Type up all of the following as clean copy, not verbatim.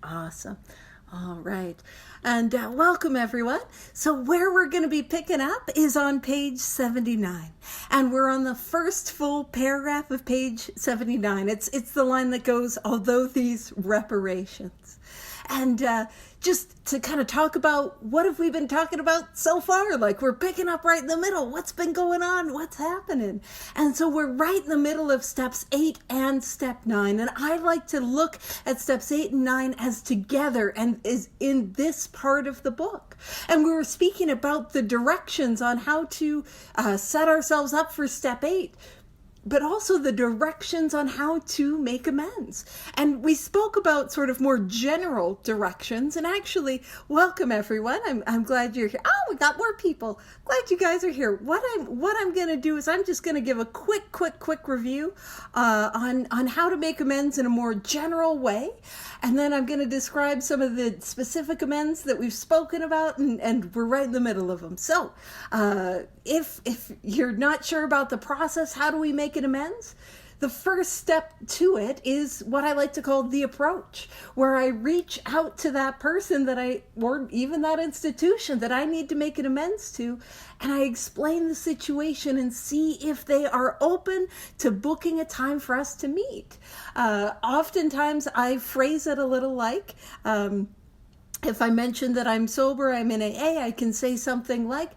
Awesome. All right. And welcome, everyone. So where we're going to be picking up is on page 79. And we're on the first full paragraph of page 79. It's the line that goes, although these reparations. And just to kind of talk about what have we been talking about so far? Like we're picking up right in the middle. What's been going on? What's happening? And so we're right in the middle of steps 8 and step 9. And I like to look at steps 8 and 9 as together and is in this part of the book. And we were speaking about the directions on how to set ourselves up for step 8. But also the directions on how to make amends. And we spoke about sort of more general directions. And actually, welcome everyone. I'm glad you're here. Oh, we got more people. Glad you guys are here. What I'm going to do is I'm just going to give a quick review on how to make amends in a more general way. And then I'm going to describe some of the specific amends that we've spoken about, and we're right in the middle of them. So if you're not sure about the process, how do we make an amends? The first step to it is what I like to call the approach, where I reach out to that person or even that institution that I need to make an amends to, and I explain the situation and see if they are open to booking a time for us to meet. Oftentimes I phrase it a little like, if I mention that I'm sober, I'm in AA, I can say something like,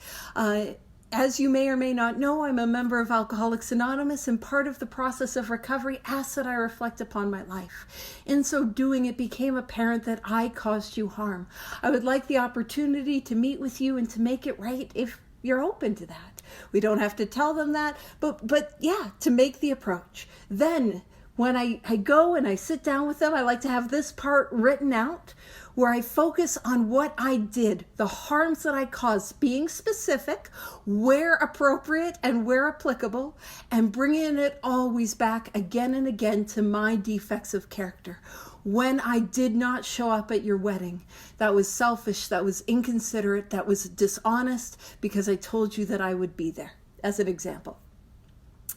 as you may or may not know, I'm a member of Alcoholics Anonymous, and part of the process of recovery asks that I reflect upon my life. In so doing, it became apparent that I caused you harm. I would like the opportunity to meet with you and to make it right if you're open to that. We don't have to tell them that, but yeah, to make the approach. Then, when I go and I sit down with them, I like to have this part written out where I focus on what I did, the harms that I caused, being specific, where appropriate and where applicable, and bringing it always back again and again to my defects of character. When I did not show up at your wedding, that was selfish, that was inconsiderate, that was dishonest because I told you that I would be there, as an example.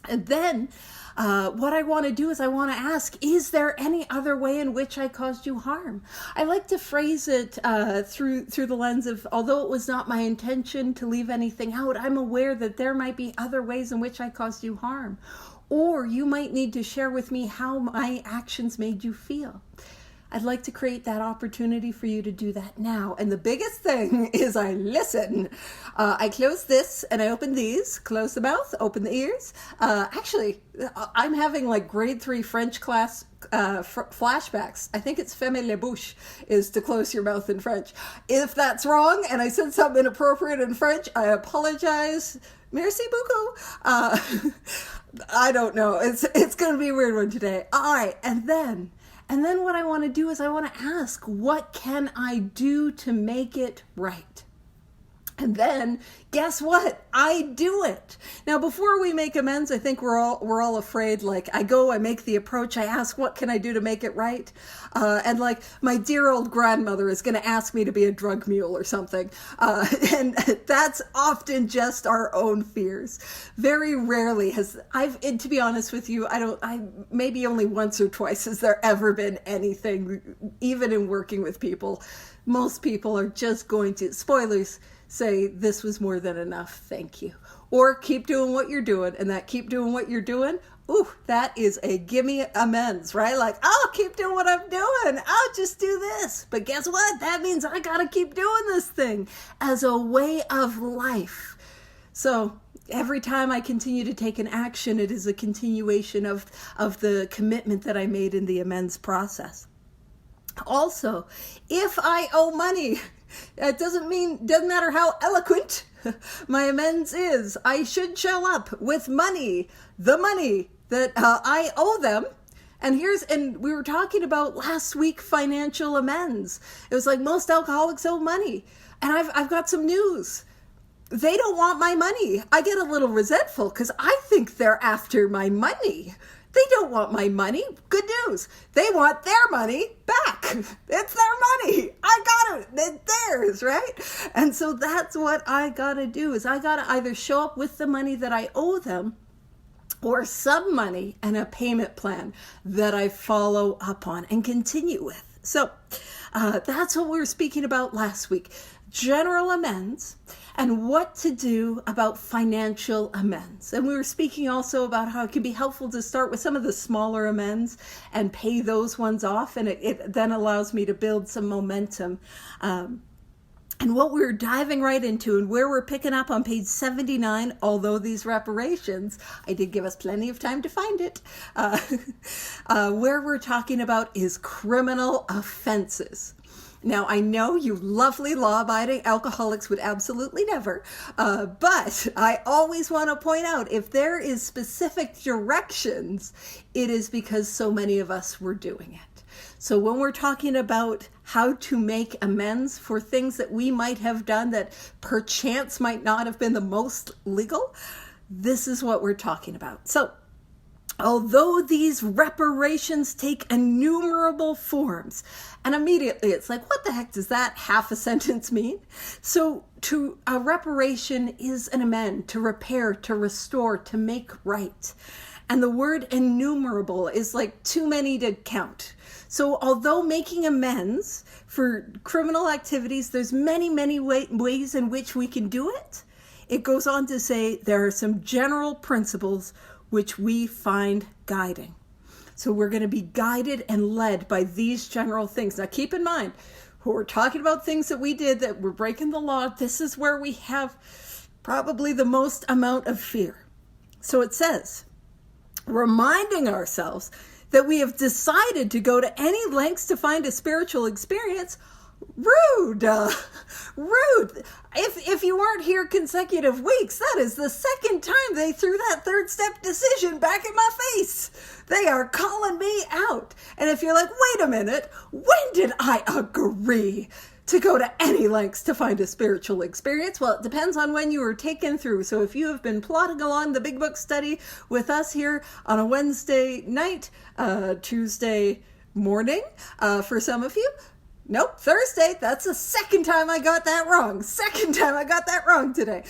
And then what I want to do is I want to ask, is there any other way in which I caused you harm? I like to phrase it through the lens of, although it was not my intention to leave anything out, I'm aware that there might be other ways in which I caused you harm. Or you might need to share with me how my actions made you feel. I'd like to create that opportunity for you to do that now. And the biggest thing is I listen. I close this and I open these, close the mouth, open the ears. Actually, I'm having like grade 3 French class flashbacks. I think it's fermer la bouche is to close your mouth in French. If that's wrong and I said something inappropriate in French, I apologize. Merci beaucoup. I don't know. It's going to be a weird one today. All right. And then what I want to do is I want to ask, what can I do to make it right? And then, guess what? I do it. Now, before we make amends, I think we're all afraid. Like, I make the approach, I ask, what can I do to make it right? And like, my dear old grandmother is going to ask me to be a drug mule or something. And that's often just our own fears. Very rarely to be honest with you, maybe only once or twice has there ever been anything, even in working with people. Most people are just going to, spoilers, say, this was more than enough, thank you. Or keep doing what you're doing, and that keep doing what you're doing, ooh, that is a gimme amends, right? Like, I'll keep doing what I'm doing, I'll just do this. But guess what? That means I gotta keep doing this thing as a way of life. So every time I continue to take an action, it is a continuation of the commitment that I made in the amends process. Also, if I owe money, it doesn't matter how eloquent my amends is. I should show up with money, the money that I owe them. And we were talking about last week financial amends. It was like most alcoholics owe money. And I've got some news. They don't want my money. I get a little resentful because I think they're after my money. They don't want my money. Good news. They want their money back. It's their money. I got it. It's theirs, right? And so that's what I got to do is I got to either show up with the money that I owe them or some money and a payment plan that I follow up on and continue with. So That's what we were speaking about last week. General amends and what to do about financial amends. And we were speaking also about how it can be helpful to start with some of the smaller amends and pay those ones off. And it then allows me to build some momentum. And what we're diving right into and where we're picking up on page 79, although these reparations, I did give us plenty of time to find it, where we're talking about is criminal offenses. Now, I know you lovely law-abiding alcoholics would absolutely never, but I always want to point out, if there is specific directions, it is because so many of us were doing it. So when we're talking about how to make amends for things that we might have done that perchance might not have been the most legal, this is what we're talking about. So, although these reparations take innumerable forms, and immediately it's like, what the heck does that half a sentence mean? So a reparation is an amend, to repair, to restore, to make right. And the word innumerable is like too many to count. So although making amends for criminal activities, there's many ways in which we can do it, it goes on to say there are some general principles which we find guiding. So we're going to be guided and led by these general things. Now keep in mind, when we're talking about things that we did that were breaking the law, this is where we have probably the most amount of fear. So it says, reminding ourselves that we have decided to go to any lengths to find a spiritual experience. Rude. If you weren't here consecutive weeks, that is the second time they threw that third step decision back in my face. They are calling me out. And if you're like, wait a minute, when did I agree to go to any lengths to find a spiritual experience? Well, it depends on when you were taken through. So if you have been plodding along the Big Book study with us here on a Wednesday night, Tuesday morning, for some of you, nope, Thursday. That's the second time I got that wrong. Second time I got that wrong today.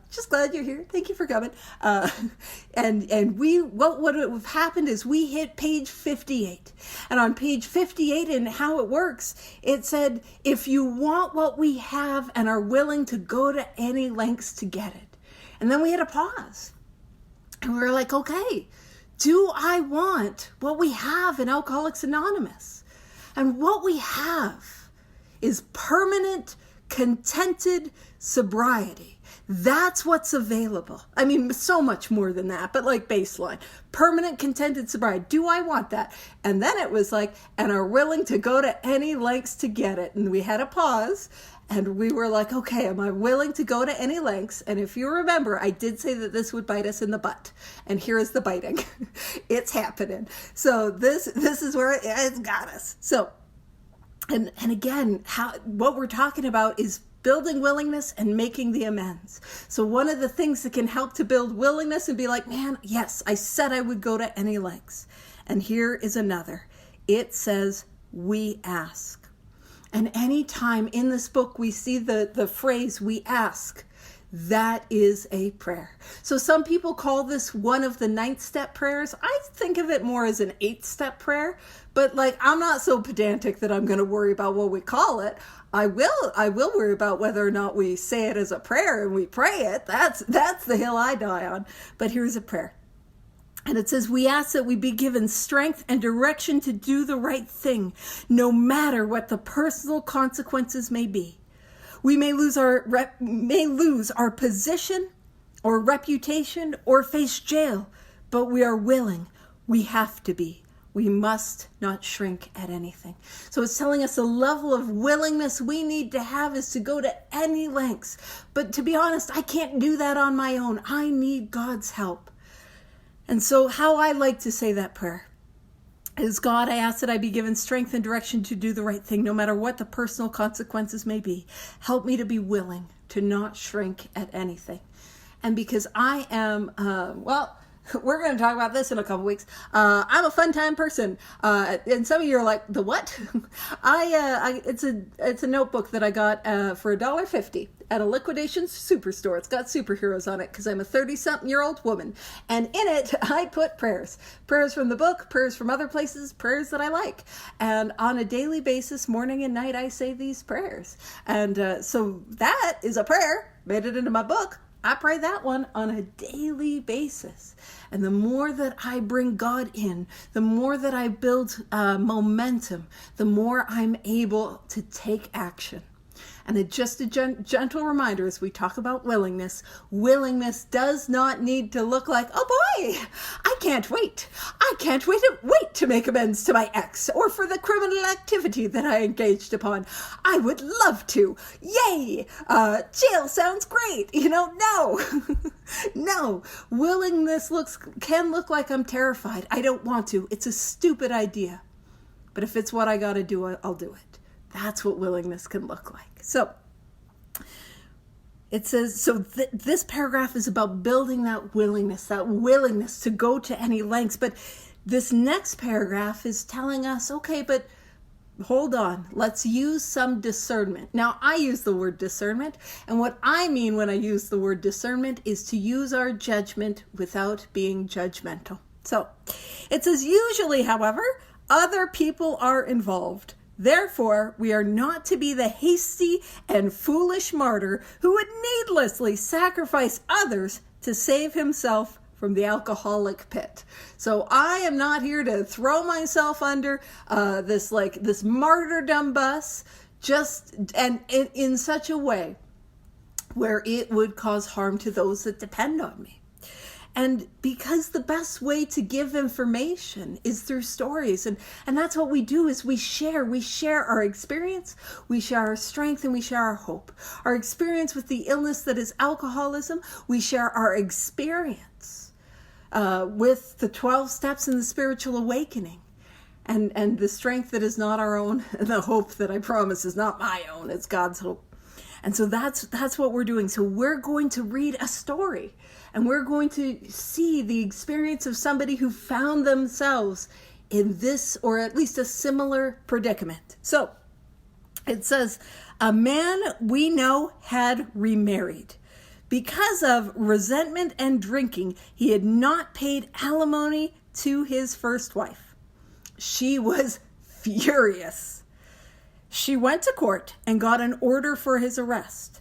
Just glad you're here. Thank you for coming. And what would have happened is we hit page 58. And on page 58 and how it works, it said, if you want what we have and are willing to go to any lengths to get it. And then we had a pause. And we were like, okay, do I want what we have in Alcoholics Anonymous? And what we have is permanent, contented sobriety. That's what's available. I mean, so much more than that, but like baseline. Permanent, contented sobriety. Do I want that? And then it was like, and are willing to go to any lengths to get it. And we had a pause. And we were like, okay, am I willing to go to any lengths? And if you remember, I did say that this would bite us in the butt. And here is the biting. It's happening. So this is where it's got us. So, and again, what we're talking about is building willingness and making the amends. So one of the things that can help to build willingness and be like, man, yes, I said I would go to any lengths. And here is another. It says, we ask. And any time in this book we see the phrase, we ask, that is a prayer. So some people call this one of the 9th step prayers. I think of it more as an 8th step prayer, but like, I'm not so pedantic that I'm going to worry about what we call it. I will worry about whether or not we say it as a prayer and we pray it. That's the hill I die on. But here's a prayer. And it says, we ask that we be given strength and direction to do the right thing, no matter what the personal consequences may be. We may lose our position or reputation or face jail, but we are willing. We have to be. We must not shrink at anything. So it's telling us the level of willingness we need to have is to go to any lengths. But to be honest, I can't do that on my own. I need God's help. And so how I like to say that prayer is, God, I ask that I be given strength and direction to do the right thing, no matter what the personal consequences may be. Help me to be willing to not shrink at anything. And because I am, we're going to talk about this in a couple weeks. I'm a fun time person. And some of you are like, the what? It's a notebook that I got for $1.50 at a liquidation superstore. It's got superheroes on it because I'm a 30-something-year-old woman. And in it, I put prayers. Prayers from the book, prayers from other places, prayers that I like. And on a daily basis, morning and night, I say these prayers. And so that is a prayer. Made it into my book. I pray that one on a daily basis. And the more that I bring God in, the more that I build momentum, the more I'm able to take action. And just a gentle reminder as we talk about willingness does not need to look like, oh boy, I can't wait. I can't wait to make amends to my ex or for the criminal activity that I engaged upon. I would love to. Yay! Jail sounds great. No. No. Willingness can look like I'm terrified. I don't want to. It's a stupid idea. But if it's what I got to do, I'll do it. That's what willingness can look like. So it says, this paragraph is about building that willingness to go to any lengths. But this next paragraph is telling us, okay, but hold on, let's use some discernment. Now, I use the word discernment, and what I mean when I use the word discernment is to use our judgment without being judgmental. So it says, usually, however, other people are involved. Therefore, we are not to be the hasty and foolish martyr who would needlessly sacrifice others to save himself from the alcoholic pit. So I am not here to throw myself under this martyrdom bus in such a way where it would cause harm to those that depend on me. And because the best way to give information is through stories. And that's what we do is we share our experience, we share our strength, and we share our hope. Our experience with the illness that is alcoholism, we share our experience with the 12 steps in the spiritual awakening. And the strength that is not our own, and the hope that I promise is not my own, it's God's hope. And so that's what we're doing. So we're going to read a story. And we're going to see the experience of somebody who found themselves in this, or at least a similar predicament. So it says, a man we know had remarried. Because of resentment and drinking, he had not paid alimony to his first wife. She was furious. She went to court and got an order for his arrest.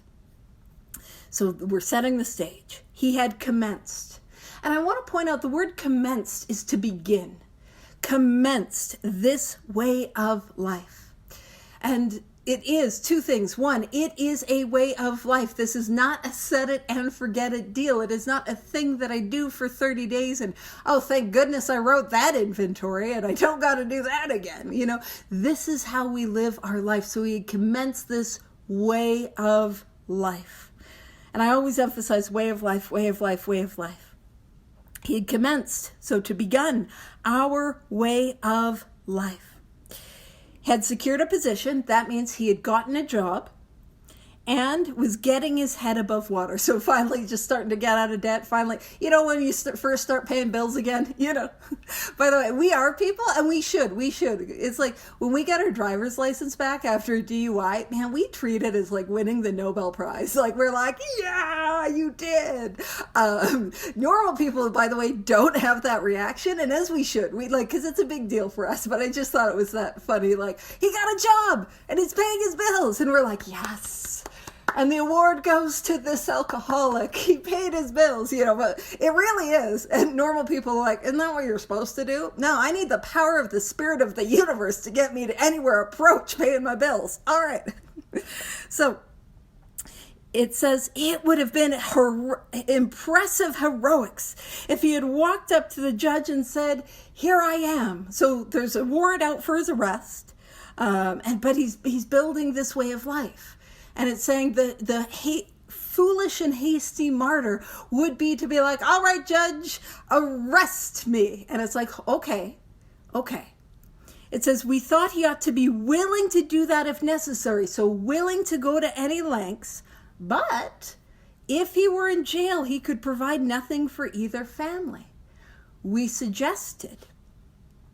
So we're setting the stage. He had commenced. And I want to point out the word commenced is to begin. Commenced this way of life. And it is two things. One, it is a way of life. This is not a set it and forget it deal. It is not a thing that I do for 30 days and, oh, thank goodness I wrote that inventory and I don't got to do that again. This is how we live our life. So we commence this way of life. And I always emphasize way of life, way of life, way of life. He had commenced, so to begun, our way of life. Had secured a position, that means he had gotten a job, and was getting his head above water. So finally just starting to get out of debt. Finally, when you first start paying bills again, By the way, we are people and we should. It's like when we got our driver's license back after a DUI, man, we treat it as like winning the Nobel Prize. Like we're like, yeah, you did. Normal people, by the way, don't have that reaction. And as we should, because it's a big deal for us. But I just thought it was that funny. Like he got a job and he's paying his bills. And we're like, yes. And the award goes to this alcoholic. He paid his bills, but it really is. And normal people are like, isn't that what you're supposed to do? No, I need the power of the spirit of the universe to get me to anywhere approach paying my bills. All right. So it says it would have been impressive heroics if he had walked up to the judge and said, here I am. So there's a warrant out for his arrest. But he's building this way of life. And it's saying the foolish and hasty martyr would be to be like, all right, judge, arrest me. And it's like, okay. It says, we thought he ought to be willing to do that if necessary. So willing to go to any lengths. But if he were in jail, he could provide nothing for either family. we suggested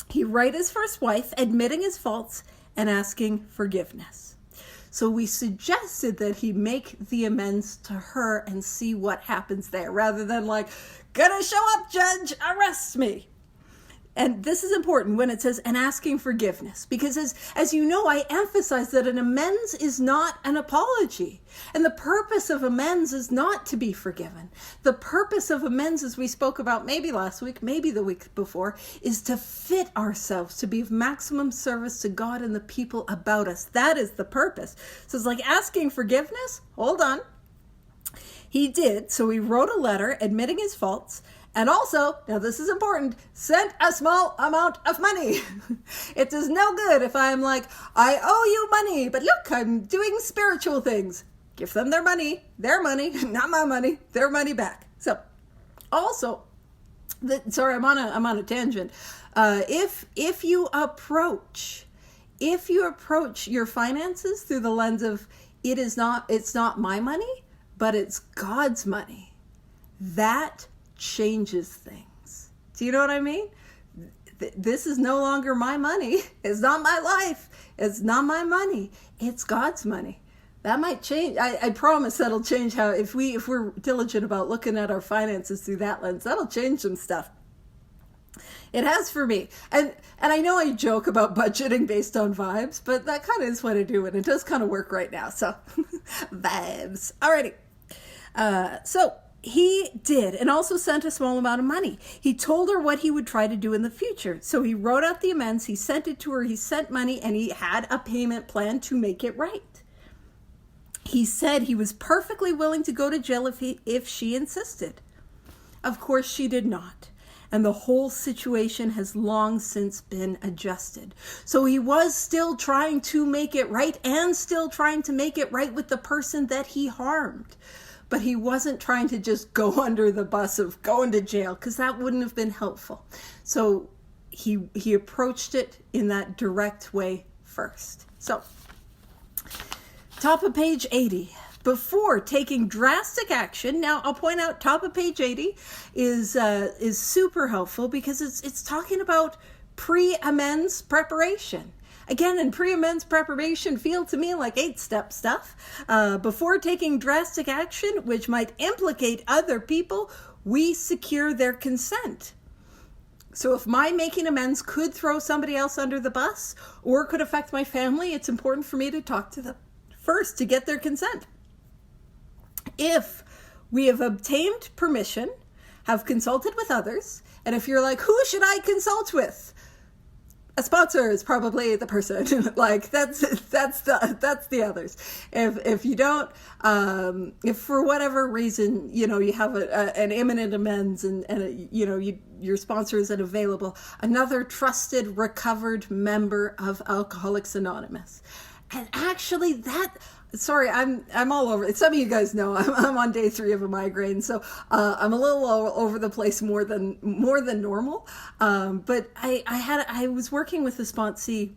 he write his first wife, admitting his faults and asking forgiveness. So we suggested that he make the amends to her and see what happens there, rather than like, gonna show up, judge, arrest me. And this is important when it says, and asking forgiveness, because as you know, I emphasize that an amends is not an apology. And the purpose of amends is not to be forgiven. The purpose of amends, as we spoke about maybe last week, maybe the week before, is to fit ourselves to be of maximum service to God and the people about us. That is the purpose. So it's like asking forgiveness. Hold on. He did. So he wrote a letter admitting his faults. And also, now this is important, sent a small amount of money. It is no good if I'm like, I owe you money, but look, I'm doing spiritual things. Give them their money, not my money, their money back. So, also, sorry, I'm on a tangent. If you approach your finances through the lens of it's not my money, but it's God's money, that changes things. Do you know what I mean? This is no longer my money. It's not my life. It's not my money. It's God's money. That might change. I promise that'll change how, if we're diligent about looking at our finances through that lens, that'll change some stuff. It has for me. And I know I joke about budgeting based on vibes, but that kind of is what I do, and it does kind of work right now. So vibes. Alrighty. So he did, and also sent a small amount of money. He told her what he would try to do in the future. So he wrote out the amends, he sent it to her, he sent money, and he had a payment plan to make it right. He said he was perfectly willing to go to jail if she insisted. Of course, she did not. And the whole situation has long since been adjusted. So he was still trying to make it right, and still trying to make it right with the person that he harmed. But he wasn't trying to just go under the bus of going to jail, because that wouldn't have been helpful. So he approached it in that direct way first. So, top of page 80. Before taking drastic action, now I'll point out top of page 80 is super helpful, because it's talking about pre-amends preparation. Again, in pre-amends preparation feel to me like 8-step stuff. Before taking drastic action, which might implicate other people, we secure their consent. So if my making amends could throw somebody else under the bus or could affect my family, it's important for me to talk to them first to get their consent. If we have obtained permission, have consulted with others, and if you're like, who should I consult with? A sponsor is probably the person. Like that's the others. If you don't, if for whatever reason, you have an imminent amends and your sponsor isn't available, another trusted, recovered member of Alcoholics Anonymous. And actually sorry, I'm all over. Some of you guys know I'm on day 3 of a migraine, so I'm a little all over the place more than normal. But I was working with a sponsee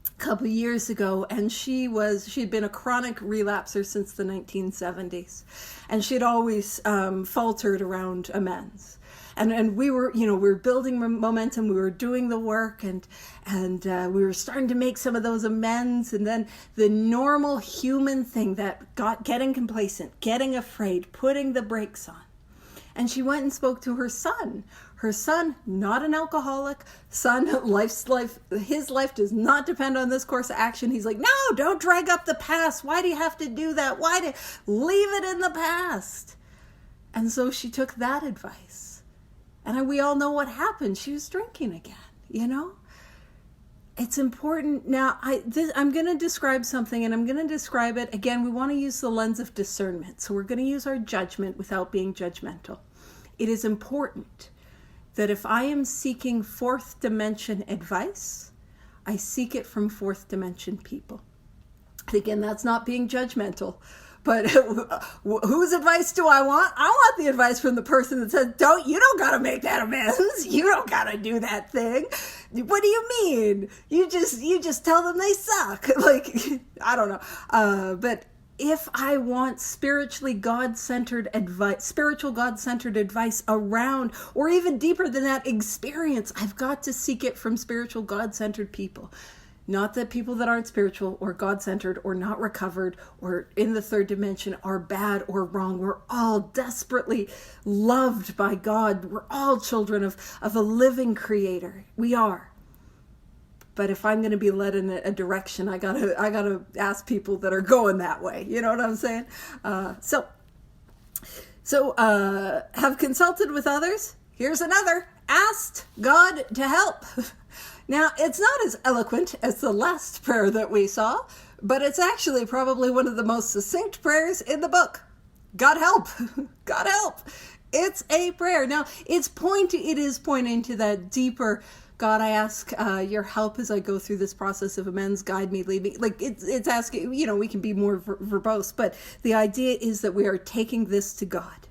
a couple of years ago, and she'd been a chronic relapser since the 1970s, and she'd always faltered around amends. And we were building momentum. We were doing the work, and we were starting to make some of those amends. And then the normal human thing that getting complacent, getting afraid, putting the brakes on. And she went and spoke to her son. Her son, not an alcoholic. Son, his life does not depend on this course of action. He's like, no, don't drag up the past. Why do you have to do that? Leave it in the past? And so she took that advice. And we all know what happened. She was drinking again, It's important. Now, I'm going to describe something, and I'm going to describe it. Again, we want to use the lens of discernment. So we're going to use our judgment without being judgmental. It is important that if I am seeking 4th dimension advice, I seek it from 4th dimension people. Again, that's not being judgmental. But whose advice do I want? I want the advice from the person that says, you don't got to make that amends. You don't got to do that thing. What do you mean? You just tell them they suck. Like, I don't know. But if I want spiritual God-centered advice around, or even deeper than that, experience, I've got to seek it from spiritual God-centered people. Not that people that aren't spiritual or God-centered or not recovered or in the third dimension are bad or wrong. We're all desperately loved by God. We're all children of a living creator. We are. But if I'm going to be led in a direction, I gotta ask people that are going that way. You know what I'm saying? So have consulted with others. Here's another. Asked God to help. Now, it's not as eloquent as the last prayer that we saw, but it's actually probably one of the most succinct prayers in the book. God help. God help. It's a prayer. Now, it is pointing to that deeper, God, I ask your help as I go through this process of amends, guide me, lead me. Like it's asking, we can be more verbose, but the idea is that we are taking this to God.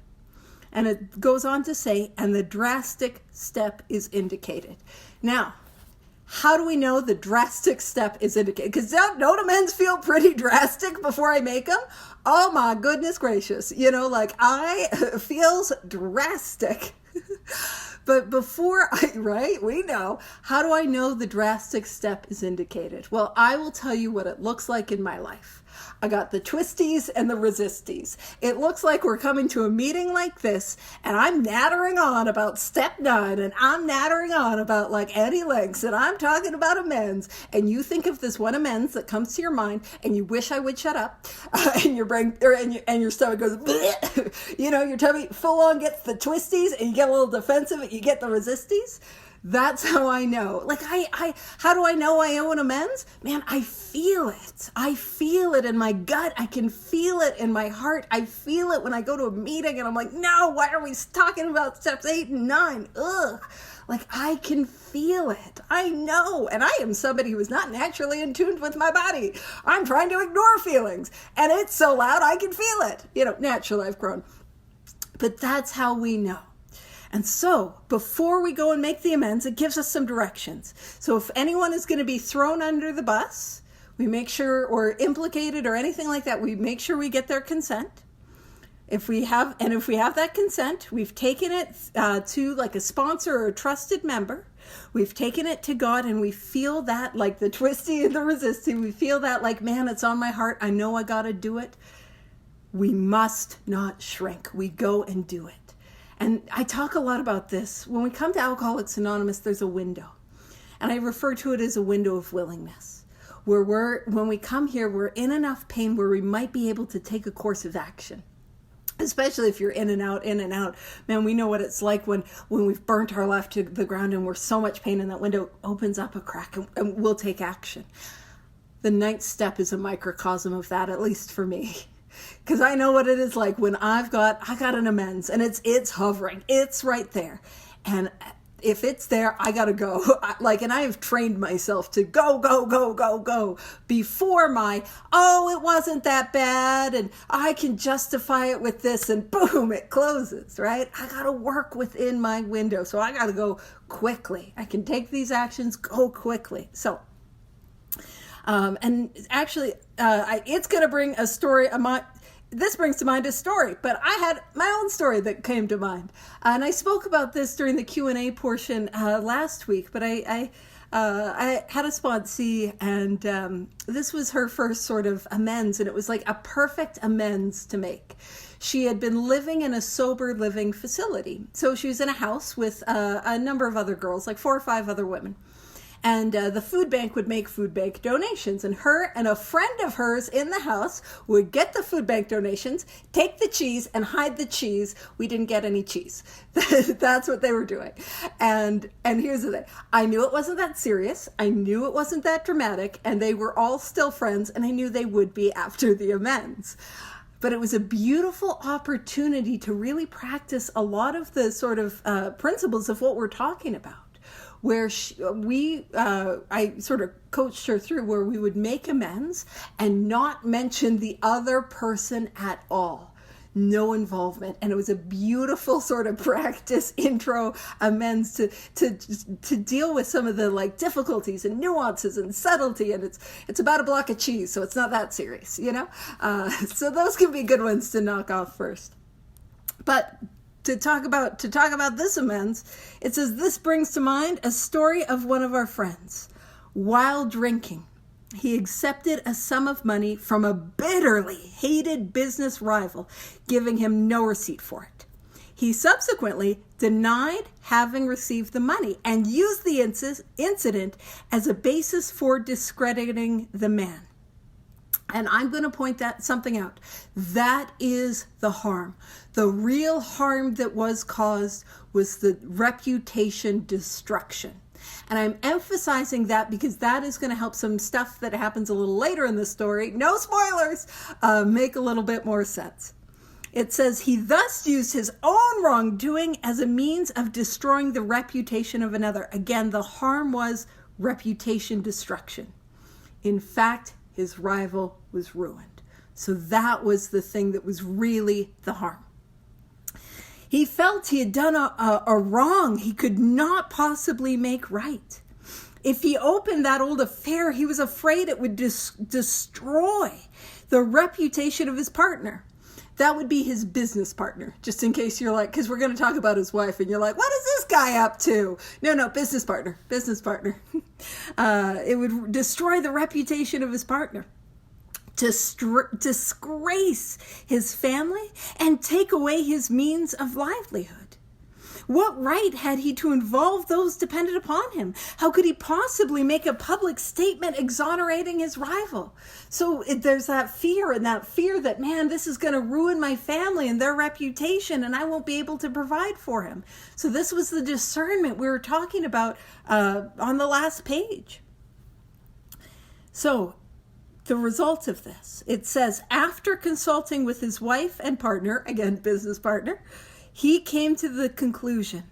And it goes on to say, and the drastic step is indicated. Now, how do we know the drastic step is indicated? Because don't amends feel pretty drastic before I make them? Oh my goodness gracious. Feels drastic. But before we know, how do I know the drastic step is indicated? Well, I will tell you what it looks like in my life. I got the twisties and the resisties. It looks like we're coming to a meeting like this, and I'm nattering on about step 9, and I'm nattering on about any lengths, and I'm talking about amends, and you think of this one amends that comes to your mind, and you wish I would shut up, and your brain, and your stomach goes, bleh. Your tummy full on gets the twisties, and you get a little defensive, and you get the resisties. That's how I know. How do I know I owe an amends? Man, I feel it. I feel it in my gut. I can feel it in my heart. I feel it when I go to a meeting and I'm like, no, why are we talking about steps 8 and 9? Ugh. I can feel it. I know. And I am somebody who is not naturally in tune with my body. I'm trying to ignore feelings. And it's so loud I can feel it. Naturally I've grown. But that's how we know. And so, before we go and make the amends, it gives us some directions. So if anyone is going to be thrown under the bus, we make sure, or implicated or anything like that, we make sure we get their consent. If we have that consent, we've taken it to a sponsor or a trusted member. We've taken it to God, and we feel that, like the twisty and the resisting, we feel that man, it's on my heart. I know I got to do it. We must not shrink. We go and do it. And I talk a lot about this. When we come to Alcoholics Anonymous, there's a window. And I refer to it as a window of willingness. When we come here, we're in enough pain where we might be able to take a course of action. Especially if you're in and out. Man, we know what it's like when we've burnt our life to the ground and we're so much pain, and that window opens up a crack and we'll take action. The 9th step is a microcosm of that, at least for me. Because I know what it is like when I got an amends, and it's hovering. It's right there. And if it's there, I got to go. And I have trained myself to go before it wasn't that bad, and I can justify it with this, and boom, it closes, right? I got to work within my window. So I got to go quickly. I can take these actions, go quickly. So and actually, it's going to bring a story. This brings to mind a story, but I had my own story that came to mind. And I spoke about this during the Q&A portion last week, but I had a sponsee, and this was her first sort of amends, and it was like a perfect amends to make. She had been living in a sober living facility. So she was in a house with a number of other girls, 4 or 5 other women. And the food bank would make food bank donations. And her and a friend of hers in the house would get the food bank donations, take the cheese, and hide the cheese. We didn't get any cheese. That's what they were doing. And here's the thing. I knew it wasn't that serious. I knew it wasn't that dramatic. And they were all still friends. And I knew they would be after the amends. But it was a beautiful opportunity to really practice a lot of the sort of principles of what we're talking about. Where I sort of coached her through where we would make amends and not mention the other person at all. no involvement. And it was a beautiful sort of practice intro amends to deal with some of the like difficulties and nuances and subtlety. And it's about a block of cheese, so it's not that serious, you know? So those can be good ones to knock off first. But to talk about this amends, it says, this brings to mind a story of one of our friends. While drinking, he accepted a sum of money from a bitterly hated business rival, giving him no receipt for it. He subsequently denied having received the money and used the incident as a basis for discrediting the man. And I'm going to point something out. That is the harm. The real harm that was caused was the reputation destruction. And I'm emphasizing that because that is going to help some stuff that happens a little later in the story, no spoilers, make a little bit more sense. It says, he thus used his own wrongdoing as a means of destroying the reputation of another. Again, the harm was reputation destruction. In fact, his rival was ruined. So that was the thing that was really the harm. He felt he had done a wrong he could not possibly make right. If he opened that old affair, he was afraid it would destroy the reputation of his partner. That would be his business partner, just in case you're like, because we're going to talk about his wife, and you're like, what is this guy up to? No, business partner. It would destroy the reputation of his partner, disgrace his family, and take away his means of livelihood. What right had he to involve those dependent upon him? How could he possibly make a public statement exonerating his rival? So there's that fear that, man, this is going to ruin my family and their reputation, and I won't be able to provide for him. So this was the discernment we were talking about on the last page. So the result of this, it says, after consulting with his wife and partner, again, business partner, he came to the conclusion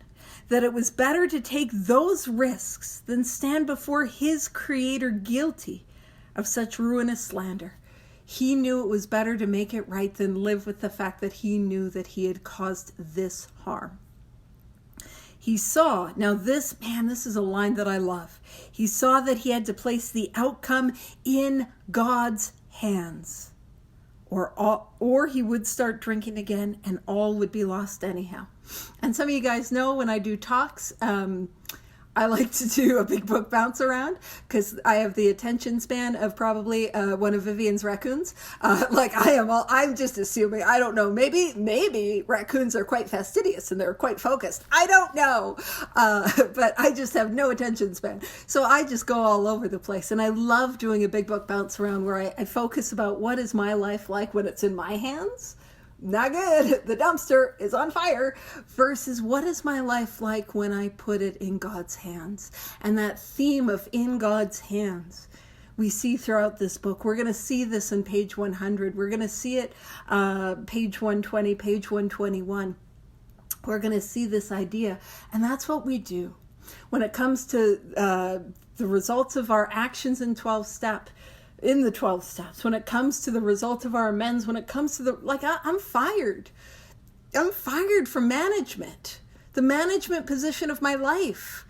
that it was better to take those risks than stand before his creator guilty of such ruinous slander. He knew it was better to make it right than live with the fact that he knew that he had caused this harm. He saw, now this is a line that I love. He saw that he had to place the outcome in God's hands. Or he would start drinking again and all would be lost anyhow. And some of you guys know when I do talks, I like to do a big book bounce around because I have the attention span of probably one of Vivian's raccoons. I'm just assuming, I don't know, maybe raccoons are quite fastidious and they're quite focused. I don't know, but I just have no attention span. So I just go all over the place. And I love doing a big book bounce around where I focus about what is my life like when it's in my hands. Not good. The dumpster is on fire. Versus what is my life like when I put it in God's hands? And that theme of in God's hands, we see throughout this book. We're going to see this in page 100. We're going to see it page 120, page 121. We're going to see this idea. And that's what we do. When it comes to the results of our actions in the 12 steps, when it comes to the result of our amends, when it comes to I'm fired. I'm fired from management, the management position of my life.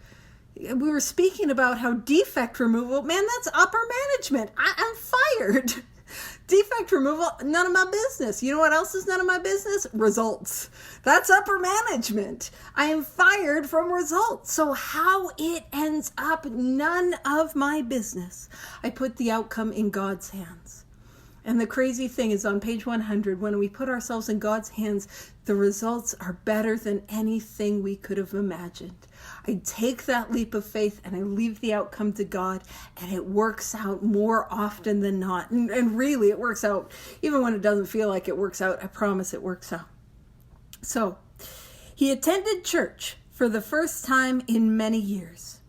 We were speaking about how defect removal, man, that's upper management. I'm fired. Defect removal, none of my business. You know what else is none of my business? Results. That's upper management. I am fired from results. So how it ends up, none of my business. I put the outcome in God's hands. And the crazy thing is on page 100, when we put ourselves in God's hands, the results are better than anything we could have imagined. I take that leap of faith and I leave the outcome to God, and it works out more often than not. And really, it works out. Even when it doesn't feel like it works out, I promise it works out. So, he attended church for the first time in many years.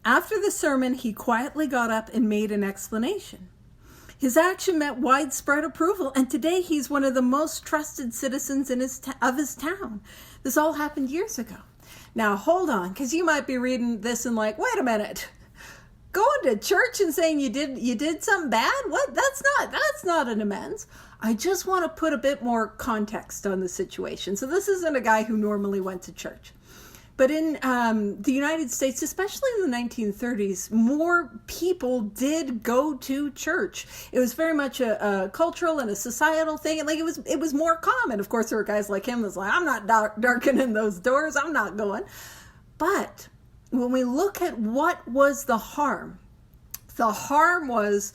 After the sermon, he quietly got up and made an explanation. His action met widespread approval, and today he's one of the most trusted citizens of his town. This all happened years ago. Now, hold on, because you might be reading this and like, wait a minute. going to church and saying you did something bad? What? That's not an amends. I just want to put a bit more context on the situation. So this isn't a guy who normally went to church. But in the United States, especially in the 1930s, more people did go to church. It was very much a cultural and a societal thing. Like it was more common. Of course, there were guys like him that's like, I'm not darkening those doors. I'm not going. But when we look at what was the harm was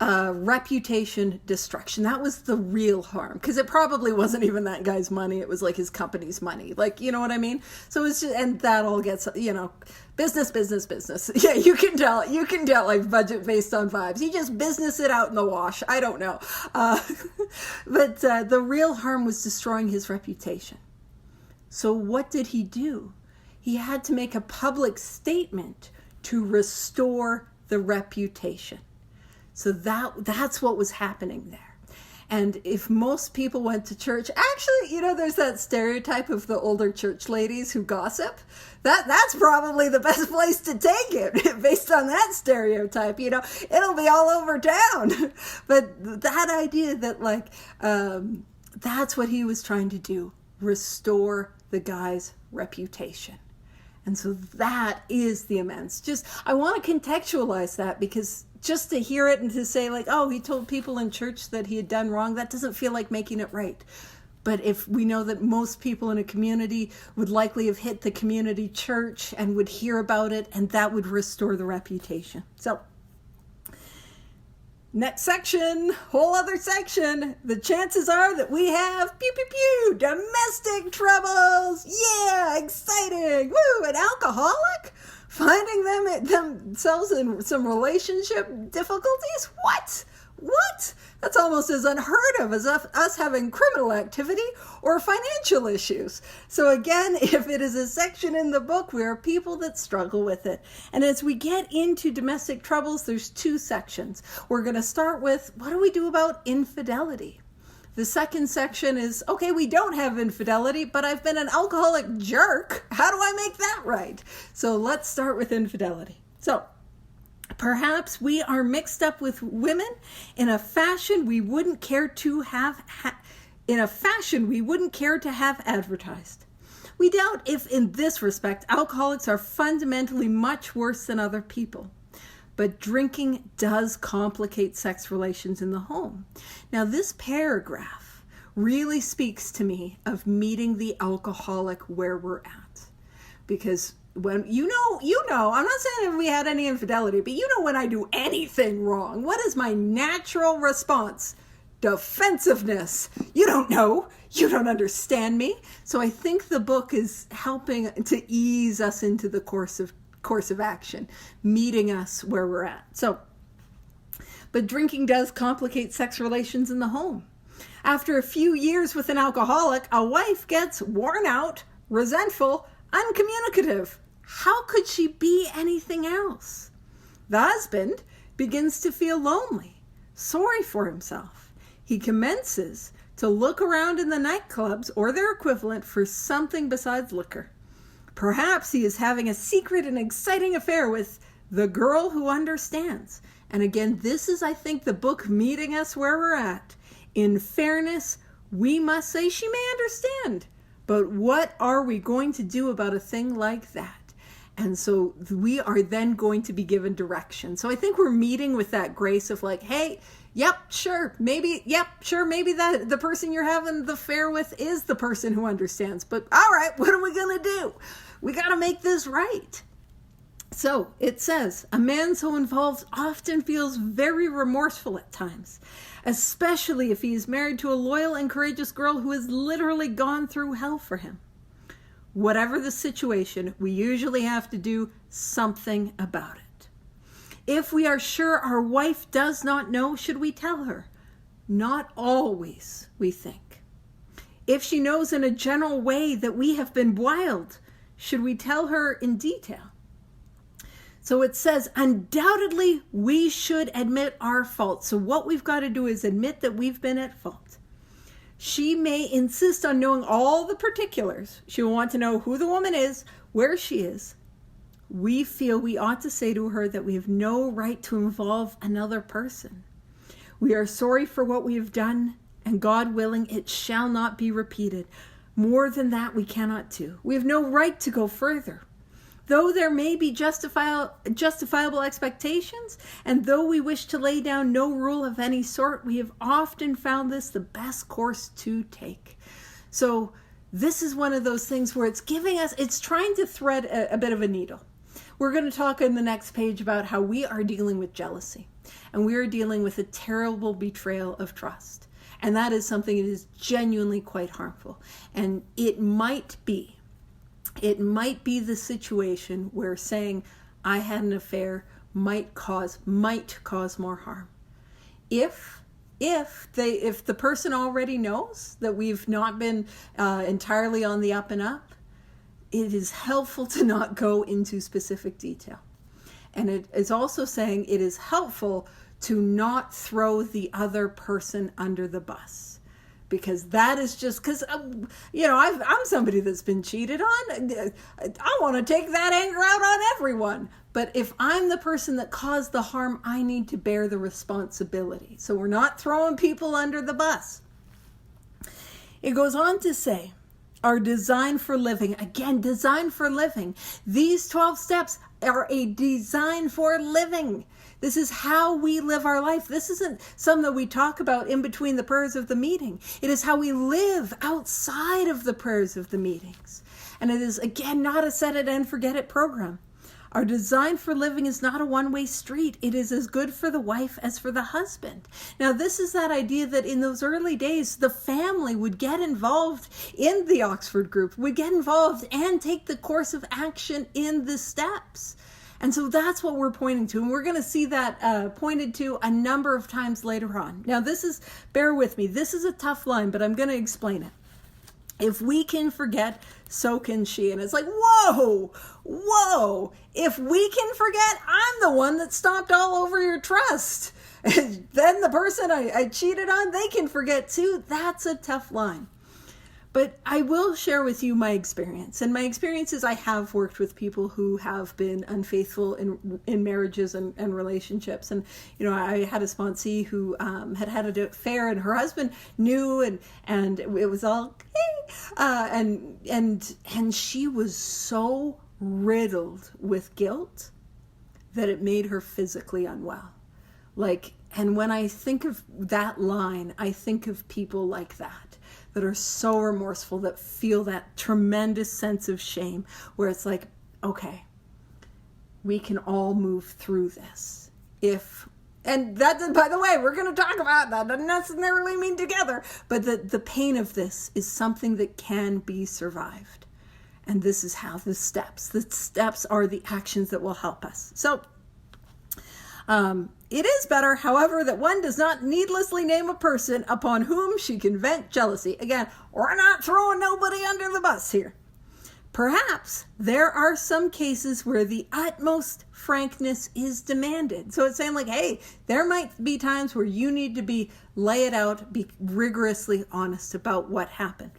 reputation destruction. That was the real harm, because it probably wasn't even that guy's money. It was like his company's money. Like, you know what I mean? So it's just, and that all gets, business. Yeah, you can tell like budget based on vibes. You just business it out in the wash. I don't know. But the real harm was destroying his reputation. So what did he do? He had to make a public statement to restore the reputation. So that's what was happening there. And if most people went to church, actually, there's that stereotype of the older church ladies who gossip. That's probably the best place to take it based on that stereotype. It'll be all over town. But that idea that that's what he was trying to do, restore the guy's reputation. And so that is the amends. I want to contextualize that, because just to hear it and to say he told people in church that he had done wrong, that doesn't feel like making it right. But if we know that most people in a community would likely have hit the community church and would hear about it, and that would restore the reputation. So next section, whole other section, the chances are that we have domestic troubles. Yeah, exciting. Woo, an alcoholic? Finding themselves in some relationship difficulties? What? That's almost as unheard of as us having criminal activity or financial issues. So again, if it is a section in the book, we are people that struggle with it. And as we get into domestic troubles, there's two sections. We're going to start with, what do we do about infidelity? The second section is, okay, we don't have infidelity, but I've been an alcoholic jerk. How do I make that right? So let's start with infidelity. So perhaps we are mixed up with women in a fashion we wouldn't care to have advertised. We doubt if, in this respect, alcoholics are fundamentally much worse than other people. But drinking does complicate sex relations in the home. Now, this paragraph really speaks to me of meeting the alcoholic where we're at. Because when you know, I'm not saying if we had any infidelity, but when I do anything wrong, what is my natural response? Defensiveness. You don't know. You don't understand me. So I think the book is helping to ease us into the course of action, meeting us where we're at. So, but drinking does complicate sex relations in the home. After a few years with an alcoholic, a wife gets worn out, resentful, uncommunicative. How could she be anything else? The husband begins to feel lonely, sorry for himself. He commences to look around in the nightclubs or their equivalent for something besides liquor. Perhaps he is having a secret and exciting affair with the girl who understands. And again, this is, I think, the book meeting us where we're at. In fairness, we must say she may understand. But what are we going to do about a thing like that? And so we are then going to be given direction. So I think we're meeting with that grace of hey, maybe that the person you're having the affair with is the person who understands. But all right, what are we going to do? We got to make this right. So it says, a man so involved often feels very remorseful at times, especially if he is married to a loyal and courageous girl who has literally gone through hell for him. Whatever the situation, we usually have to do something about it. If we are sure our wife does not know, should we tell her? Not always, we think. If she knows in a general way that we have been wild, should we tell her in detail? So it says, undoubtedly, we should admit our fault. So what we've got to do is admit that we've been at fault. She may insist on knowing all the particulars. She will want to know who the woman is, where she is, we feel we ought to say to her that we have no right to involve another person. We are sorry for what we have done, and God willing, it shall not be repeated. More than that, we cannot do. We have no right to go further. Though there may be justifiable expectations, and though we wish to lay down no rule of any sort, we have often found this the best course to take. So this is one of those things where it's trying to thread a bit of a needle. We're going to talk in the next page about how we are dealing with jealousy, and we are dealing with a terrible betrayal of trust. And that is something that is genuinely quite harmful. And it might be the situation where saying I had an affair might cause more harm. If the person already knows that we've not been entirely on the up and up, it is helpful to not go into specific detail. And it is also saying it is helpful to not throw the other person under the bus. Because that is just, because, I'm somebody that's been cheated on. I want to take that anger out on everyone. But if I'm the person that caused the harm, I need to bear the responsibility. So we're not throwing people under the bus. It goes on to say, are designed for living. Again, designed for living. These 12 steps are a design for living. This is how we live our life. This isn't something that we talk about in between the prayers of the meeting. It is how we live outside of the prayers of the meetings. And it is, again, not a set it and forget it program. Our design for living is not a one-way street. It is as good for the wife as for the husband. Now, this is that idea that in those early days, the family would get involved in the Oxford group, would get involved and take the course of action in the steps. And so that's what we're pointing to. And we're going to see that pointed to a number of times later on. Now, bear with me, this is a tough line, but I'm going to explain it. If we can forget, so can she. And it's like, whoa. If we can forget, I'm the one that stomped all over your trust. And then the person I cheated on, they can forget too. That's a tough line. But I will share with you my experience. And my experience is I have worked with people who have been unfaithful in marriages and relationships. And, I had a sponsee who had an affair, and her husband knew, and it was all, and she was so riddled with guilt that it made her physically unwell. And when I think of that line, I think of people like that are so remorseful, that feel that tremendous sense of shame, where it's like, okay, we can all move through this. And that, by the way, we're going to talk about that. Doesn't necessarily mean together, but the pain of this is something that can be survived. And this is how the steps are the actions that will help us. So, it is better, however, that one does not needlessly name a person upon whom she can vent jealousy. Again, we're not throwing nobody under the bus here. Perhaps there are some cases where the utmost frankness is demanded. So it's saying like, hey, there might be times where you need to lay it out, be rigorously honest about what happened.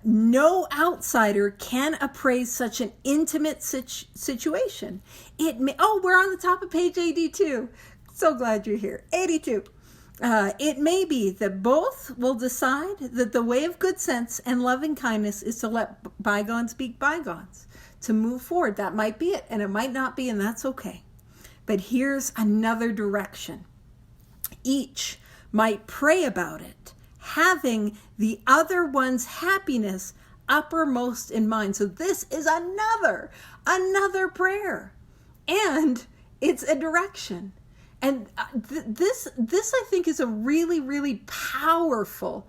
No outsider can appraise such an intimate situation. We're on the top of page 82. So glad you're here. 82. It may be that both will decide that the way of good sense and loving kindness is to let bygones be bygones, to move forward. That might be it, and it might not be, and that's okay. But here's another direction. Each might pray about it, having the other one's happiness uppermost in mind. So this is another prayer, and it's a direction. And this I think is a really, really powerful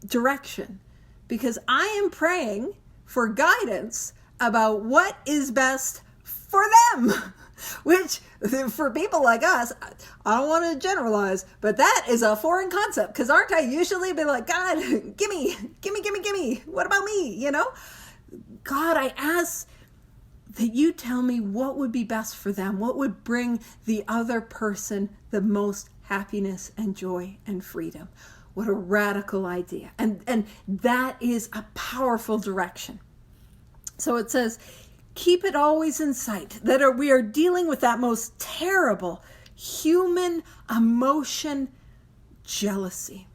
direction, because I am praying for guidance about what is best for them. Which, for people like us, I don't want to generalize, but that is a foreign concept. Because aren't I usually be like, God, gimme, what about me, God, I ask that you tell me what would be best for them, what would bring the other person the most happiness and joy and freedom. What a radical idea. And that is a powerful direction. So it says, keep it always in sight that we are dealing with that most terrible human emotion, jealousy.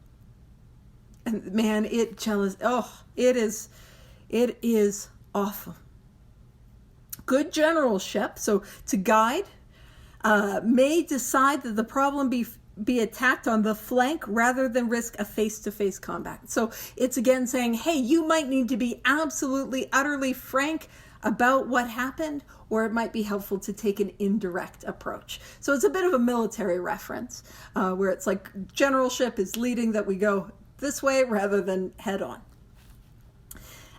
And man, it is awful. Good generalship, so to guide, may decide that the problem be attacked on the flank rather than risk a face-to-face combat. So it's again saying, hey, you might need to be absolutely, utterly frank about what happened, or it might be helpful to take an indirect approach. So it's a bit of a military reference, where it's like generalship is leading that we go this way rather than head on.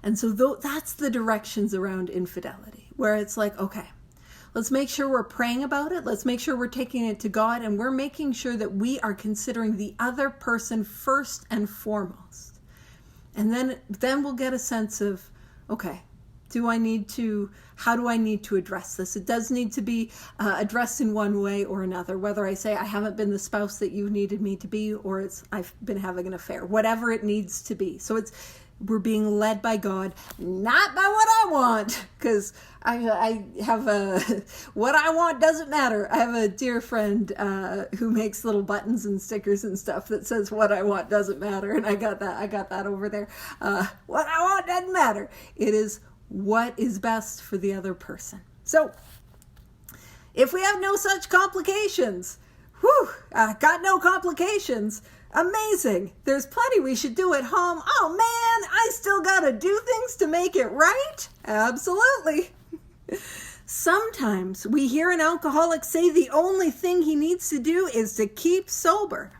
And so that's the directions around infidelity, where it's like, okay, let's make sure we're praying about it. Let's make sure we're taking it to God, and we're making sure that we are considering the other person first and foremost. And then we'll get a sense of, okay, how do I need to address this? It does need to be addressed in one way or another, whether I say I haven't been the spouse that you needed me to be, or I've been having an affair, whatever it needs to be. So we're being led by God, not by what I want, because I have what I want doesn't matter. I have a dear friend who makes little buttons and stickers and stuff that says what I want doesn't matter, and I got that over there. What I want doesn't matter. It is what is best for the other person. So if we have no such complications, got no complications, amazing. There's plenty we should do at home. Oh man, I still gotta do things to make it right? Absolutely. Sometimes we hear an alcoholic say the only thing he needs to do is to keep sober.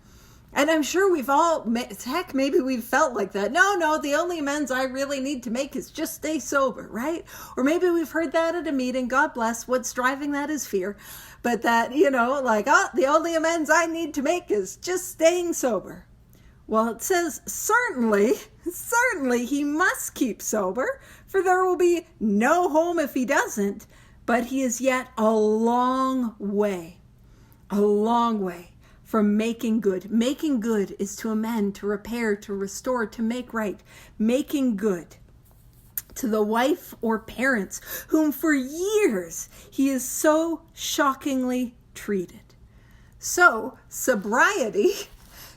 And I'm sure maybe we've felt like that. No, the only amends I really need to make is just stay sober, right? Or maybe we've heard that at a meeting. God bless. What's driving that is fear. But that, the only amends I need to make is just staying sober. Well, it says, certainly he must keep sober, for there will be no home if he doesn't, but he is yet a long way from making good. Making good is to amend, to repair, to restore, to make right. Making good to the wife or parents whom for years he is so shockingly treated. So, sobriety,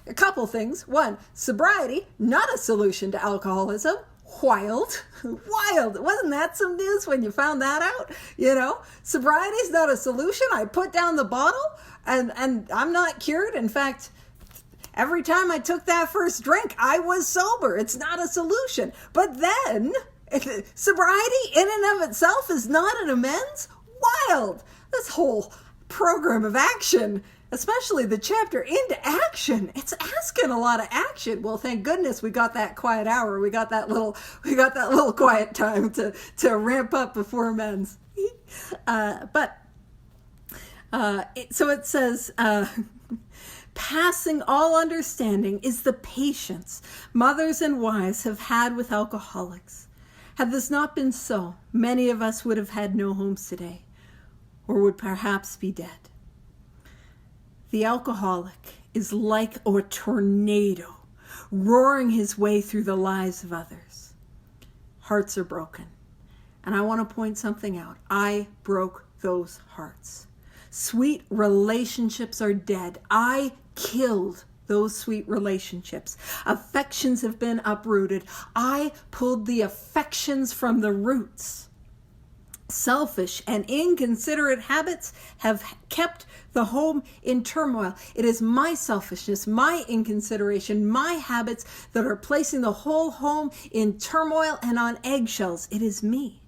a couple things. One, sobriety, not a solution to alcoholism. Wild. Wasn't that some news when you found that out? Sobriety is not a solution. I put down the bottle and I'm not cured. In fact, every time I took that first drink, I was sober. It's not a solution. But then, sobriety in and of itself is not an amends? Wild. This whole program of action, especially the chapter into action, it's asking a lot of action. Well, thank goodness we got that quiet hour. We got that little quiet time to ramp up before amends. So it says, passing all understanding is the patience mothers and wives have had with alcoholics. Had this not been so, many of us would have had no homes today, or would perhaps be dead. The alcoholic is like a tornado, roaring his way through the lives of others. Hearts are broken. And I want to point something out. I broke those hearts. Sweet relationships are dead. I killed those sweet relationships. Affections have been uprooted. I pulled the affections from the roots. Selfish and inconsiderate habits have kept the home in turmoil. It is my selfishness, my inconsideration, my habits that are placing the whole home in turmoil and on eggshells. It is me.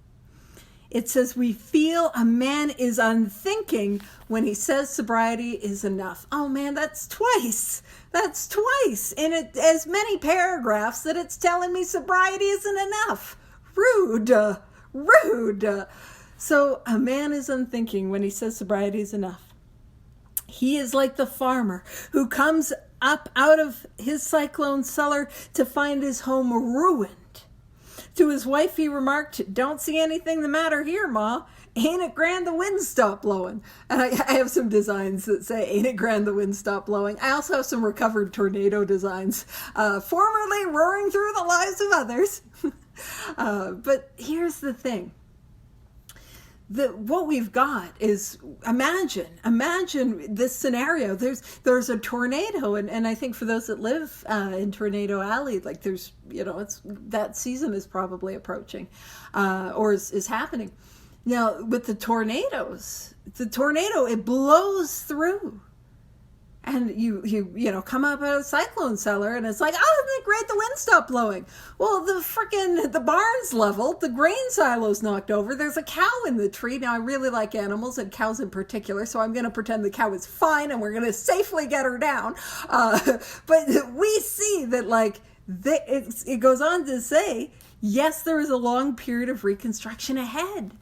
It says we feel a man is unthinking when he says sobriety is enough. Oh man, that's twice. That's twice in as many paragraphs that it's telling me sobriety isn't enough. Rude. So a man is unthinking when he says sobriety is enough. He is like the farmer who comes up out of his cyclone cellar to find his home ruined. To his wife he remarked, "Don't see anything the matter here, Ma. Ain't it grand the wind stopped blowing?" And I have some designs that say, "Ain't it grand the wind stopped blowing?" I also have some recovered tornado designs, formerly roaring through the lives of others. But here's the thing. What we've got is, imagine this scenario. There's a tornado, and I think for those that live in Tornado Alley, like there's, that season is probably approaching, or is happening. Now with the tornado, it blows through. And you come up out of a cyclone cellar, and it's like, oh, isn't it great? The wind stopped blowing. Well, the barn's leveled, the grain silo's knocked over. There's a cow in the tree. Now, I really like animals, and cows in particular, so I'm going to pretend the cow is fine, and we're going to safely get her down. But we see that, it goes on to say, yes, there is a long period of reconstruction ahead.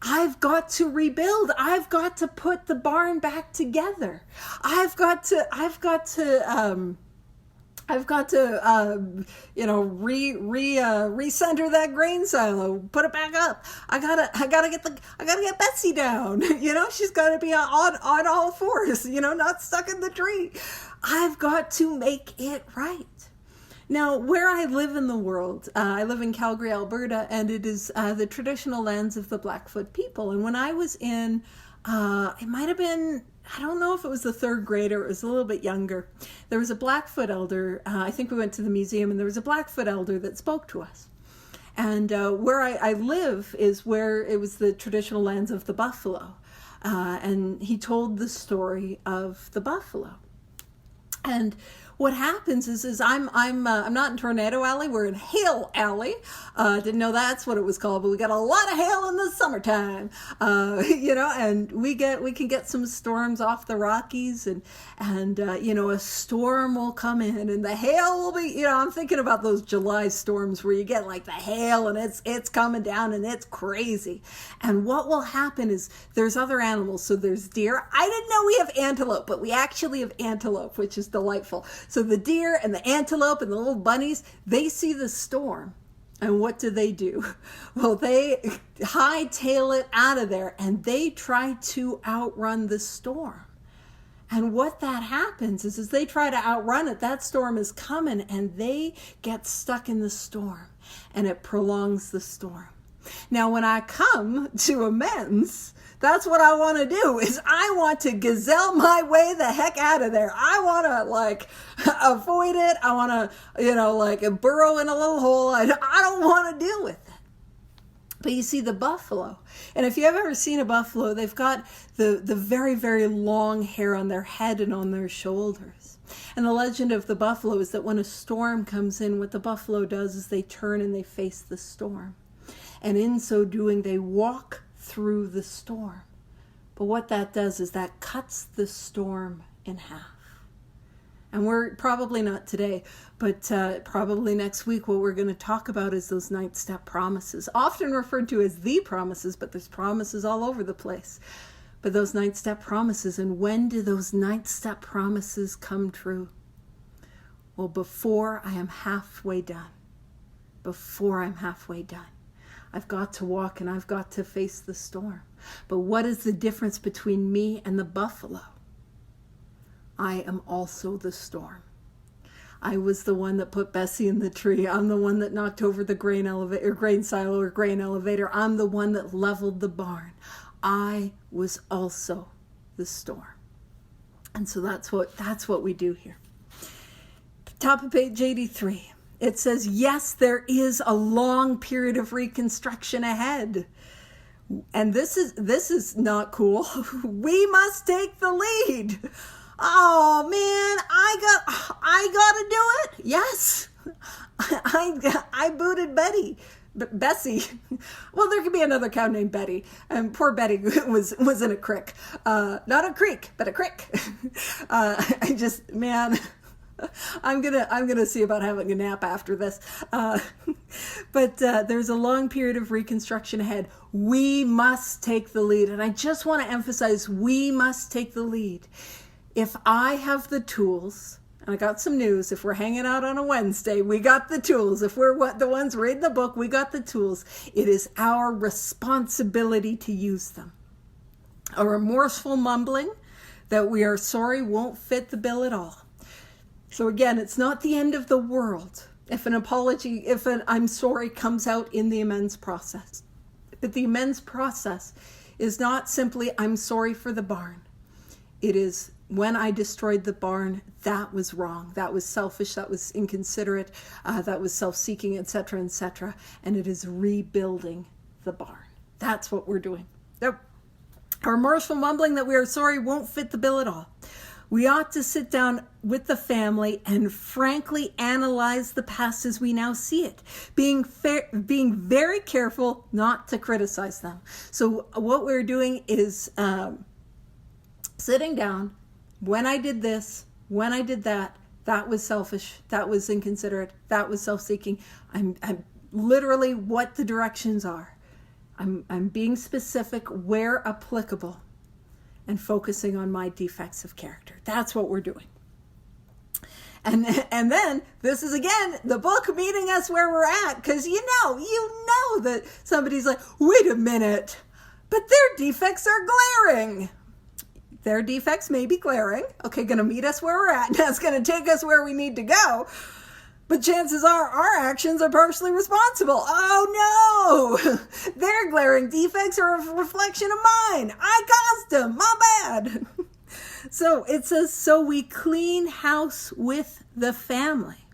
I've got to rebuild. I've got to put the barn back together. I've got to recenter that grain silo, put it back up. I gotta get Betsy down. She's got to be on all fours. Not stuck in the tree. I've got to make it right. Now, where I live in the world, I live in Calgary, Alberta, and it is the traditional lands of the Blackfoot people. And when I was in, it might have been, I don't know if it was the third grade or it was a little bit younger, there was a Blackfoot elder. I think we went to the museum, and there was a Blackfoot elder that spoke to us. And where I live is where it was the traditional lands of the buffalo. And he told the story of the buffalo. And what happens is I'm not in Tornado Alley. We're in Hail Alley. Didn't know that's what it was called, but we got a lot of hail in the summertime. And we can get some storms off the Rockies, and a storm will come in, and the hail will be. I'm thinking about those July storms where you get like the hail, and it's coming down, and it's crazy. And what will happen is there's other animals. So there's deer. I didn't know we have antelope, but we actually have antelope, which is delightful. So the deer and the antelope and the little bunnies, they see the storm. And what do? Well, they hightail it out of there, and they try to outrun the storm. And what that happens is they try to outrun it. That storm is coming, and they get stuck in the storm, and it prolongs the storm. Now, when I come to amends, that's what I want to do, is I want to gazelle my way the heck out of there. I want to avoid it. I want to, burrow in a little hole. I don't want to deal with it. But you see the buffalo, and if you have ever seen a buffalo, they've got the very, very long hair on their head and on their shoulders. And the legend of the buffalo is that when a storm comes in, what the buffalo does is they turn and they face the storm. And in so doing, they walk through the storm. But what that does is that cuts the storm in half. And we're probably not today, but probably next week, what we're going to talk about is those 9-step promises, often referred to as the promises, but there's promises all over the place. But those 9-step promises, and when do those 9-step promises come true? Well, before I am halfway done. Before I'm halfway done. I've got to walk, and I've got to face the storm. But what is the difference between me and the buffalo? I am also the storm. I was the one that put Bessie in the tree. I'm the one that knocked over the grain silo or grain elevator. I'm the one that leveled the barn. I was also the storm. And so that's what we do here. Top of page 83. It says, yes, there is a long period of reconstruction ahead. And this is not cool. We must take the lead. Oh man, I gotta do it. Yes, I booted Bessie. Well, there could be another cow named Betty, and poor Betty was in a crick, not a creek, but a crick. I'm gonna see about having a nap after this. But there's a long period of reconstruction ahead. We must take the lead, and I just want to emphasize: we must take the lead. If I have the tools, and I got some news, if we're hanging out on a Wednesday, we got the tools. If we're the ones reading the book, we got the tools. It is our responsibility to use them. A remorseful mumbling that we are sorry won't fit the bill at all. So again, it's not the end of the world, if an apology, if an I'm sorry comes out in the amends process. But the amends process is not simply I'm sorry for the barn. It is when I destroyed the barn, that was wrong. That was selfish. That was inconsiderate. That was self-seeking, etc., etc. And it is rebuilding the barn. That's what we're doing. Our remorseful mumbling that we are sorry won't fit the bill at all. We ought to sit down with the family and frankly analyze the past as we now see it, being very careful not to criticize them. So what we're doing is sitting down. When I did this, when I did that, that was selfish, that was inconsiderate, that was self-seeking. I'm literally what the directions are. I'm being specific where applicable and focusing on my defects of character. That's what we're doing. And then this is again the book meeting us where we're at, because you know that somebody's like, wait a minute, but their defects are glaring. Their defects may be glaring. Okay, going to meet us where we're at. That's going to take us where we need to go. But chances are our actions are partially responsible. Oh no! Their glaring defects are a reflection of mine. I caused them. My bad. So it says, so we clean house with the family,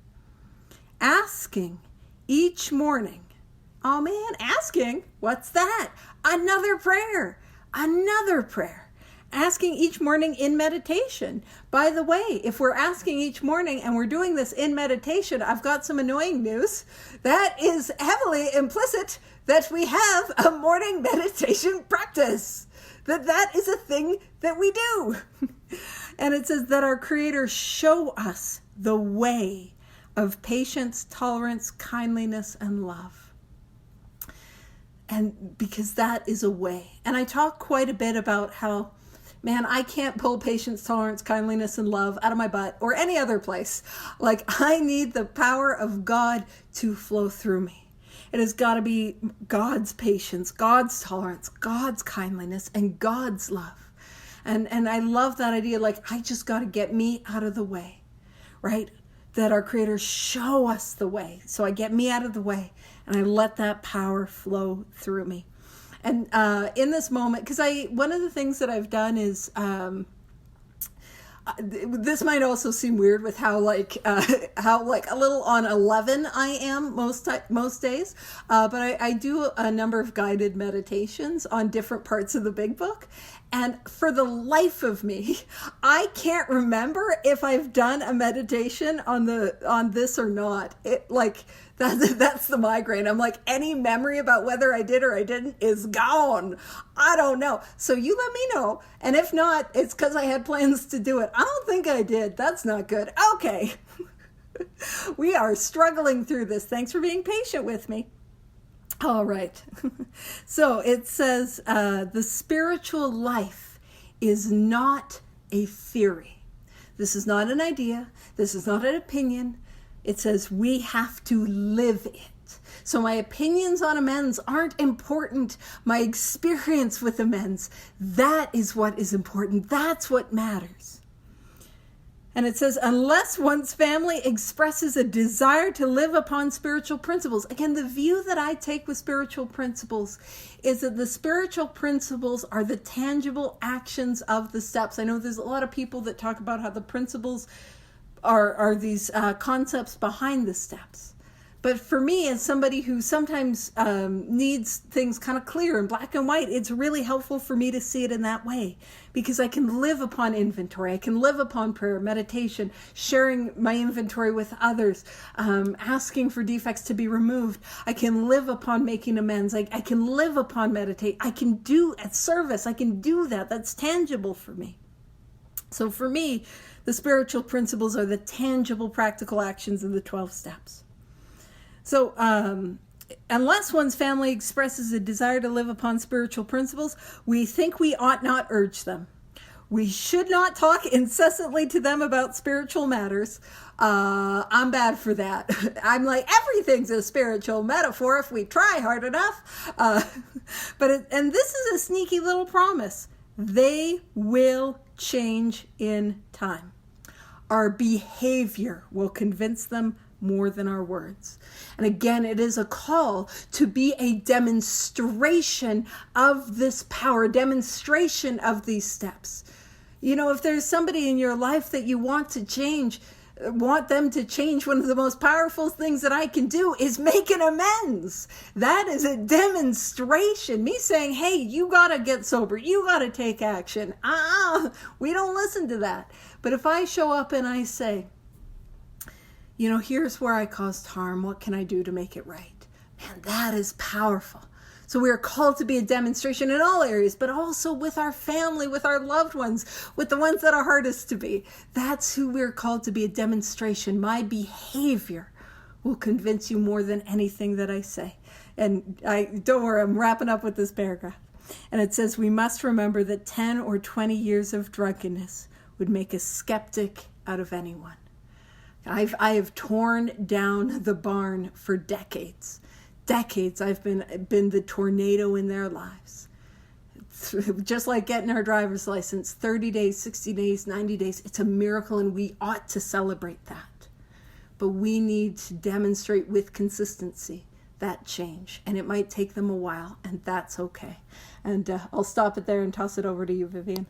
asking each morning. Oh man, asking? What's that? Another prayer. Another prayer. Asking each morning in meditation. By the way, if we're asking each morning and we're doing this in meditation, I've got some annoying news. That is heavily implicit that we have a morning meditation practice. That is a thing that we do. And it says that our Creator show us the way of patience, tolerance, kindliness, and love. And because that is a way. And I talk quite a bit about how, man, I can't pull patience, tolerance, kindliness, and love out of my butt or any other place. Like, I need the power of God to flow through me. It has got to be God's patience, God's tolerance, God's kindliness, and God's love. And I love that idea, like, I just got to get me out of the way, right? That our Creator show us the way. So I get me out of the way, and I let that power flow through me. And in this moment, because one of the things that I've done is, this might also seem weird with how a little on 11 I am most days, but I do a number of guided meditations on different parts of the Big Book. And for the life of me, I can't remember if I've done a meditation on this or not. That's the migraine. I'm like, any memory about whether I did or I didn't is gone. I don't know. So you let me know. And if not, it's because I had plans to do it. I don't think I did. That's not good. Okay. We are struggling through this. Thanks for being patient with me. All right. So it says, the spiritual life is not a theory. This is not an idea. This is not an opinion. It says we have to live it. So my opinions on amends aren't important. My experience with amends, that is what is important. That's what matters. And it says, unless one's family expresses a desire to live upon spiritual principles. Again, the view that I take with spiritual principles is that the spiritual principles are the tangible actions of the steps. I know there's a lot of people that talk about how the principles are these concepts behind the steps. But for me, as somebody who sometimes needs things kind of clear and black and white, it's really helpful for me to see it in that way, because I can live upon inventory. I can live upon prayer, meditation, sharing my inventory with others, asking for defects to be removed. I can live upon making amends. I can live upon meditate. I can do at service. I can do that. That's tangible for me. So for me, the spiritual principles are the tangible, practical actions of the 12 steps. So unless one's family expresses a desire to live upon spiritual principles, we think we ought not urge them. We should not talk incessantly to them about spiritual matters. I'm bad for that. I'm like, everything's a spiritual metaphor if we try hard enough. And this is a sneaky little promise. They will change in time. Our behavior will convince them more than our words. And again, it is a call to be a demonstration of this power, a demonstration of these steps. You know, if there's somebody in your life that you want to change, want them to change, one of the most powerful things that I can do is make an amends. That is a demonstration. Me saying, hey, you got to get sober. You got to take action. We don't listen to that. But if I show up and I say, you know, here's where I caused harm. What can I do to make it right? Man, that is powerful. So we are called to be a demonstration in all areas, but also with our family, with our loved ones, with the ones that are hardest to be. That's who we're called to be, a demonstration. My behavior will convince you more than anything that I say. And don't worry, I'm wrapping up with this paragraph. And it says, we must remember that 10 or 20 years of drunkenness would make a skeptic out of anyone. I have torn down the barn for decades. Decades I've been the tornado in their lives. Just like getting our driver's license, 30 days, 60 days, 90 days, it's a miracle, and we ought to celebrate that. But we need to demonstrate with consistency that change, and it might take them a while, and that's okay. And I'll stop it there and toss it over to you, Vivian.